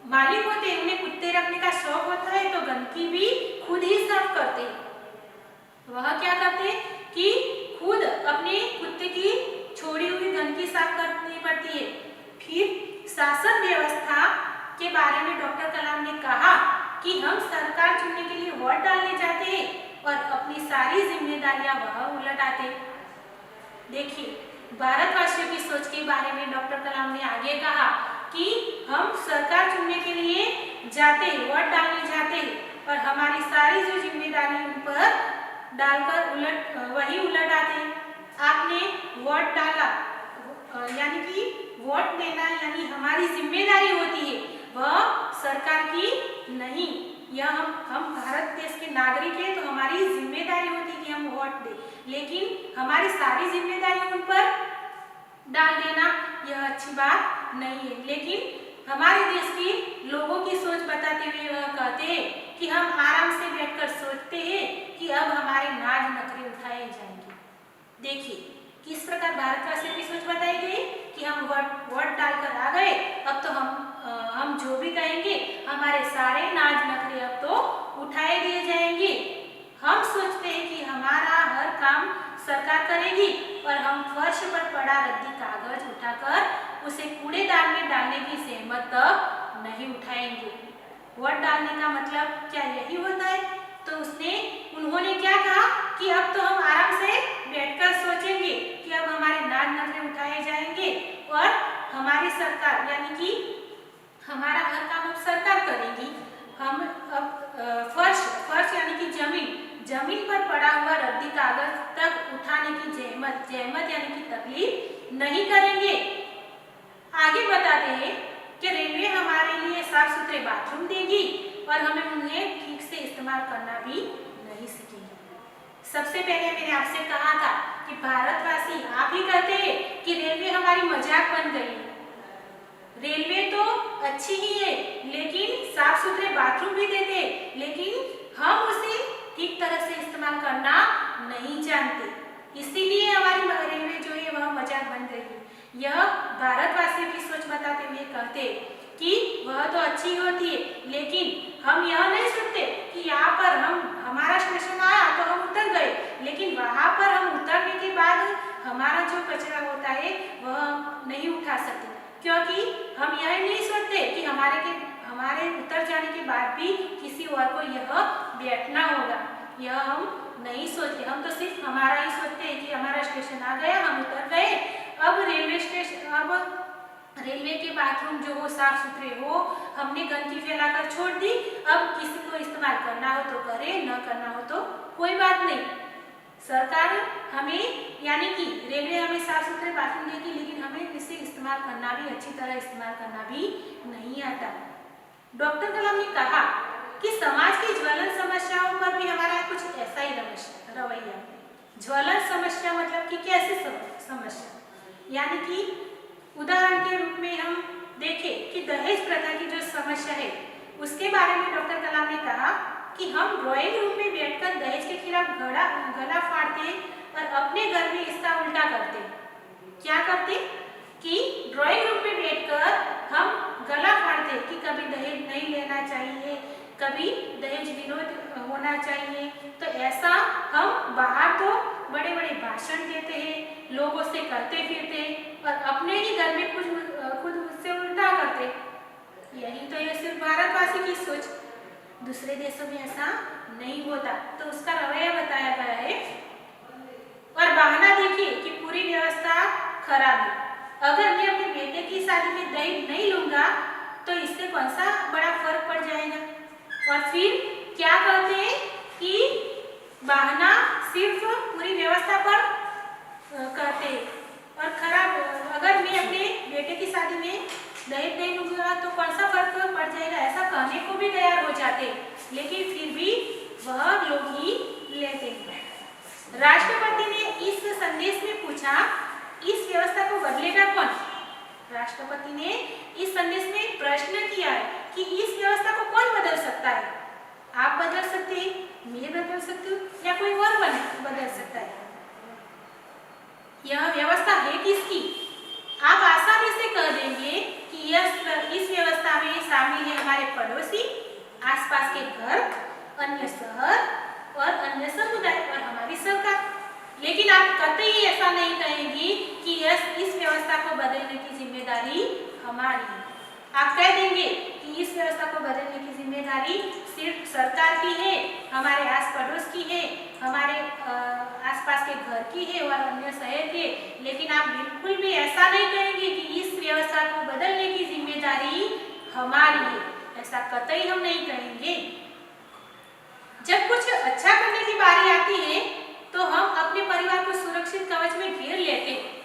[SPEAKER 1] मालिक होते हैं उन्हें कुत्ते रखने का शौक होता है तो गंदगी भी खुद ही साफ करते हैं। वह क्या करते कि खुद अपने कुत्ते की छोड़ी हुई गंदगी साफ करनी पड़ती है। फिर शासन व्यवस्था के बारे में डॉक्टर कलाम ने कहा कि हम सरकार चुनने के लिए वोट डालने जाते हैं और अपनी सारी जिम्मेदारियां वह उलटाते। देखिए, भारतवासियों की सोच के बारे में डॉक्टर कलाम ने आगे कहा कि हम सरकार चुनने के लिए जाते हैं, वोट डालने जाते हैं और हमारी सारी जो जिम्मेदारी उन पर डालकर वही उलट आते। आपने वोट डाला यानी कि वोट देना यानी हमारी जिम्मेदारी होती है, वह सरकार की नहीं। यह हम भारत देश के नागरिक हैं तो हमारी जिम्मेदारी होती है कि हम वोट दें, लेकिन हमारी सारी जिम्मेदारी उन पर डाल देना यह अच्छी बात नहीं है। लेकिन हमारे देश के लोगों की सोच बताते हुए वह कहते हैं कि हम आराम से बैठकर सोचते हैं कि अब हमारे नाज नखरे उठाए जाएंगे। देखिए किस प्रकार भारतवासियों की सोच बताई गई कि हम वोट डालकर आ गए, अब तो हम जो भी कहेंगे हमारे सारे नाज नखरे अब तो उठाए दिए जाएंगे। हम सोचते हैं कि हमारा हर काम सरकार करेगी और हम फर्श पर पड़ा रद्दी कागज उठाकर उसे कूड़ेदान में डालने की सहमत तक नहीं उठाएंगे। वोट डालने का मतलब क्या यही होता है? तो उन्होंने क्या कहा कि अब तो हम आराम से बैठकर सोचेंगे कि अब हमारे नाज नखरे उठाए जाएंगे और हमारी सरकार यानी कि हमारा हर काम अब सरकार करेगी। हम अब फर्श यानी कि जमीन पर पड़ा हुआ रद्दी कागज तक उठाने की जहमत यानी कि तकलीफ नहीं करेंगे। आगे बताते हैं कि रेलवे हमारे लिए साफ सुथरे बाथरूम देगी और हमें उन्हें ठीक से इस्तेमाल करना भी नहीं सीखेंगे। सबसे पहले मैंने आपसे कहा था कि भारतवासी आप ही कहते हैं कि रेलवे हमारी मजाक बन गई। रेलवे तो अच्छी ही है लेकिन साफ सुथरे बाथरूम भी देते हैं, लेकिन हम उसे ठीक तरह से इस्तेमाल करना नहीं जानते, इसीलिए हमारी रेलवे जो है वह मजाक बन गई है। यह भारतवासियों की सोच बताते हुए कहते कि वह तो अच्छी होती है, लेकिन हम यह नहीं सोचते कि यहाँ पर हमारा स्टेशन आया तो हम उतर गए, लेकिन वहाँ पर हम उतरने के बाद हमारा जो कचरा होता है वह नहीं उठा सकते, क्योंकि हम यह नहीं सोचते कि हमारे उतर जाने के बाद भी किसी और को यह बैठना होगा। यह हम नहीं सोचते, हम तो सिर्फ हमारा ही सोचते हैं कि हमारा स्टेशन आ गया, हम उतर गए, अब रेलवे के बाथरूम जो हो साफ सुथरे हो, हमने गंदगी फैलाकर छोड़ दी, अब किसी को इस्तेमाल करना हो तो करे, न करना हो तो कोई बात नहीं। सरकार हमें यानी कि रेलवे हमें साफ सुथरे बाथरूम देगी, लेकिन हमें इसे इस्तेमाल करना भी अच्छी तरह इस्तेमाल करना भी नहीं आता। डॉक्टर कलाम ने कहा कि समाज की ज्वलन समस्याओं पर भी हमारा कुछ ऐसा ही रवैया। ज्वलन समस्या मतलब कि कैसे समस्या, यानी कि उदाहरण के रूप में हम देखें कि दहेज प्रथा की जो समस्या है उसके बारे में डॉक्टर कलाम ने कहा कि हम ड्राइंग रूम में बैठकर दहेज के खिलाफ गला फाड़ते और अपने घर में इसका उल्टा करते। क्या करते कि ड्राइंग रूम में बैठकर हम गला फाड़ते कि कभी दहेज नहीं लेना चाहिए, कभी दहेज विरोध होना चाहिए। तो ऐसा हम बाहर तो बड़े बड़े भाषण देते हैं, लोगों से करते फिरते और अपने ही घर में खुद उससे उल्टा करते। यही तो है सिर्फ भारतवासी की सोच, दूसरे देशों में ऐसा नहीं होता। तो उसका रवैया बताया गया है। और बहाना देखिए कि पूरी व्यवस्था खराब है, अगर मैं अपने बेटे की शादी में दहेज नहीं लूंगा तो इससे कौन सा बड़ा फर्क पड़ जाएगा। और फिर क्या कहते हैं कि बहाना सिर्फ पूरी व्यवस्था पर कहते हैं और खराब, अगर मैं अपने बेटे की शादी में दहेज नहीं लूंगा तो कौन सा फर्क पड़ जाएगा, ऐसा कहने को भी तैयार हो जाते, लेकिन फिर भी वह लोग ही लेते हैं। राष्ट्रपति ने इस संदेश में पूछा, इस व्यवस्था को बदलेगा कौन? राष्ट्रपति ने इस संदेश में प्रश्न किया है कि इस व्यवस्था को कौन बदल सकता है। आप बदल सकते हैं, मैं बदल सकती हूँ या कोई और बदल सकता है। यह व्यवस्था है किसकी? आप आसानी से कह देंगे कि इस व्यवस्था में शामिल है हमारे पड़ोसी, आसपास के घर, अन्य शहर और अन्य समुदाय और हमारी सरकार। लेकिन आप कतई ऐसा नहीं कहेंगी कि इस व्यवस्था को बदलने की जिम्मेदारी हमारी है। आप कह देंगे कि इस व्यवस्था को बदलने की जिम्मेदारी सिर्फ सरकार की है, हमारे आस पड़ोस की है, हमारे आसपास के घर की है और अन्य शहर के। लेकिन आप बिल्कुल भी ऐसा नहीं कहेंगे कि इस व्यवस्था को बदलने की जिम्मेदारी हमारी है। ऐसा कतई हम नहीं कहेंगे। जब कुछ अच्छा करने की बारी आती है तो हम अपने परिवार को सुरक्षित कवच में घेर लेते हैं।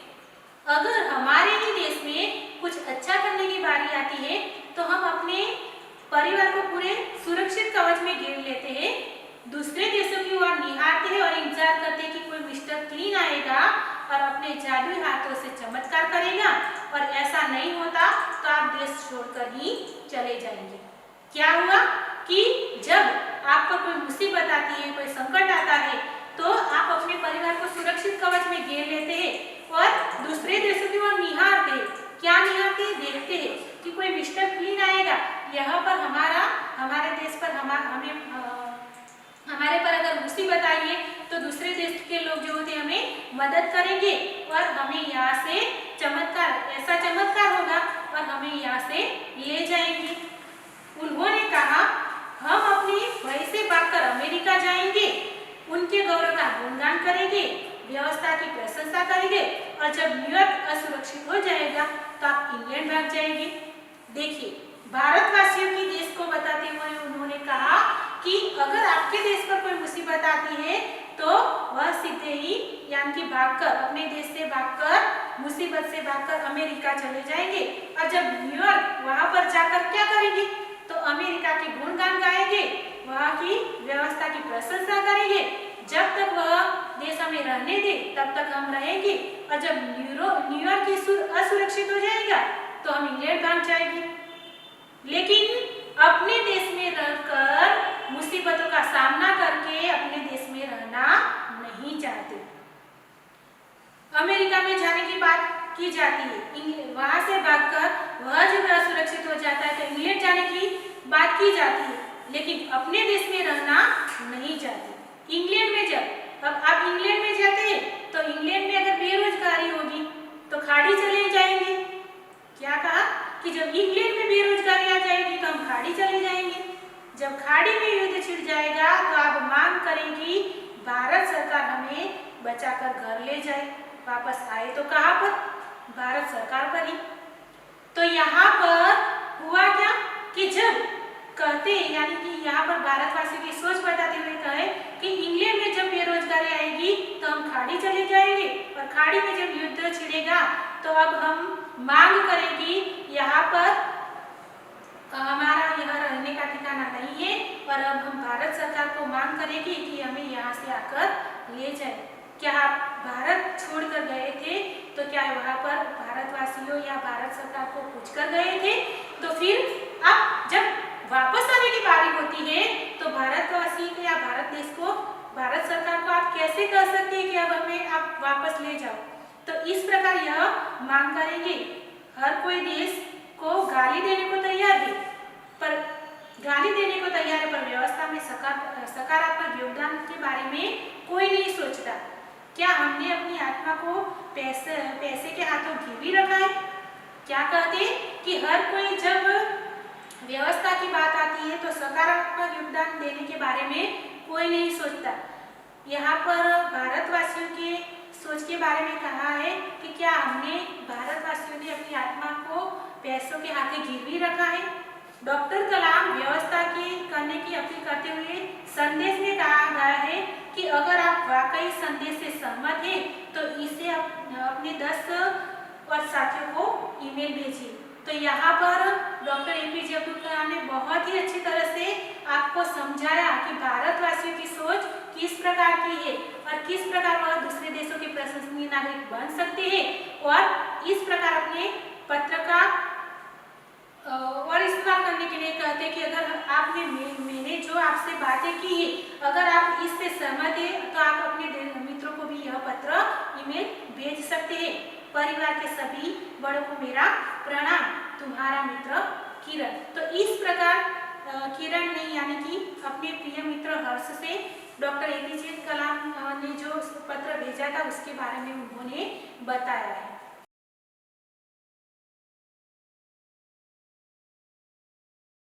[SPEAKER 1] अगर हमारे ही देश में कुछ अच्छा करने की बारी आती है तो हम अपने परिवार को पूरे सुरक्षित कवच में घेर लेते हैं, दूसरे देशों की ओर निहारते हैं और इंतजार करते हैं कि कोई मिस्टर क्लीन आएगा और अपने जादुई हाथों से चमत्कार करेगा। और ऐसा नहीं होता तो आप देश छोड़कर ही चले जाएंगे। क्या हुआ कि जब आप पर कोई मुसीबत आती है, कोई संकट आता है, तो आप अपने परिवार को सुरक्षित कवच में घेर लेते हैं और दूसरे देशों की ओर निहारते हैं। क्या निहारते हैं? देखते हैं कि कोई मिस्टर क्लीन आएगा, यहाँ पर हमारे देश पर हमारे पर अगर मुसीबत आई है तो दूसरे देश के लोग जो होते हैं हमें मदद करेंगे और हमें यहाँ से ऐसा चमत्कार होगा और हमें यहाँ से ले जाएंगे। उन्होंने कहा हम अपने भय से भागकर अमेरिका जाएंगे, उनके गौरव का गुणगान करेंगे, व्यवस्था की प्रशंसा करेंगे और जब न्यूयॉर्क असुरक्षित हो जाएगा तो आप इंग्लैंड भाग जाएंगे। देखिए, भारतवासियों की देश को बताते हुए उन्होंने कहा कि अगर आपके देश पर कोई मुसीबत आती है तो वह सीधे ही यानी कि भागकर अपने देश से भागकर मुसीबत से भागकर अमेरिका चले जाएंगे और जब न्यूयॉर्क वहां पर जाकर क्या करेंगे तो अमेरिका के गुणगान गाएंगे, वहां की व्यवस्था की प्रशंसा करेंगे। जब तक वह देश हमें रहने दे तब तक हम रहेंगे और जब न्यूयॉर्क असुरक्षित हो जाएगा तो हम इंग्लैंड भाग जाएंगे। लेकिन अपने देश में रहकर मुसीबतों का सामना करके अपने देश में रहना नहीं चाहते। अमेरिका में जाने की बात की जाती है, वहां से भागकर वह जब असुरक्षित हो जाता है तो इंग्लैंड जाने की बात की जाती है, लेकिन अपने देश में रहना नहीं चाहते। इंग्लैंड में जब आप इंग्लैंड में जाते हैं तो इंग्लैंड में अगर बेरोजगारी होगी तो खाड़ी चले जाएंगे। क्या कहा कि जब इंग्लैंड में बेरोजगारी आ जाएगी तो हम खाड़ी चले जाएंगे। जब खाड़ी में युद्ध छिड़ जाएगा तो आप मांग करेंगी भारत सरकार हमें बचाकर घर ले जाए। वापस आए तो कहाँ पर? भारत सरकार पर ही। तो यहाँ पर हुआ क्या कि जब कहते यानी कि यहाँ पर भारतवासियों की सोच बताते हुए कहे कि इंग्लैंड में जब बेरोजगारी आएगी तो हम खाड़ी चले जाएंगे और खाड़ी में जब युद्ध छिड़ेगा तो अब हम मांग करेंगी यहाँ पर हमारा यहाँ रहने का ठिकाना नहीं है और अब हम भारत सरकार को मांग करेंगे कि हमें यहाँ से आकर ले जाए। क्या आप भारत छोड़कर गए थे तो क्या वहाँ पर भारतवासियों या भारत सरकार को पूछकर गए थे? तो फिर अब जब वापस आने की बारी होती है तो भारतवासी को या भारत देश को भारत सरकार को आप कैसे कह सकते हैं कि अब हमें आप वापस ले जाओ? तो इस प्रकार यह मांग करेंगे। हर कोई देश को गाली देने को तैयार है पर व्यवस्था में सकारात्मक योगदान के बारे में कोई नहीं सोचता। क्या हमने अपनी आत्मा को पैसे के हाथों गिरवी रखा है? क्या कहते कि हर कोई जब व्यवस्था की बात आती है तो सकारात्मक योगदान देने के बारे में कोई नहीं सोचता। यहाँ पर भारतवासियों के सोच के बारे में कहा है कि क्या हमने भारतवासियों ने अपनी आत्मा को पैसों के हाथे गिरवी रखा है? डॉक्टर कलाम व्यवस्था की करने की अपील करते हुए संदेश में कहा गया है कि अगर आप वाकई संदेश से सहमत हैं तो इसे अपने 10 और साथियों को ईमेल भेजिए। तो यहाँ पर डॉक्टर एपीजे अब्दुल कलाम ने बहुत ही अच्छी तरह से आपको समझाया कि भारतवासियों की सोच किस प्रकार की है और किस प्रकार वह दूसरे देशों के प्रशंसनीय नागरिक बन सकते हैं और इस प्रकार अपने पत्र का और इस्तेमाल करने के लिए कहते हैं कि अगर मैंने जो आपसे बातें की है अगर आप इससे सहमत हैं तो आप अपने मित्रों को भी यह पत्र ईमेल भेज सकते हैं। परिवार के सभी बड़ों को मेरा प्रणाम, तुम्हारा मित्र किरण। तो इस प्रकार किरण ने यानी कि अपने प्रिय मित्र हर्ष से डॉक्टर एपीजे कलाम ने जो पत्र भेजा था उसके बारे में उन्होंने बताया है।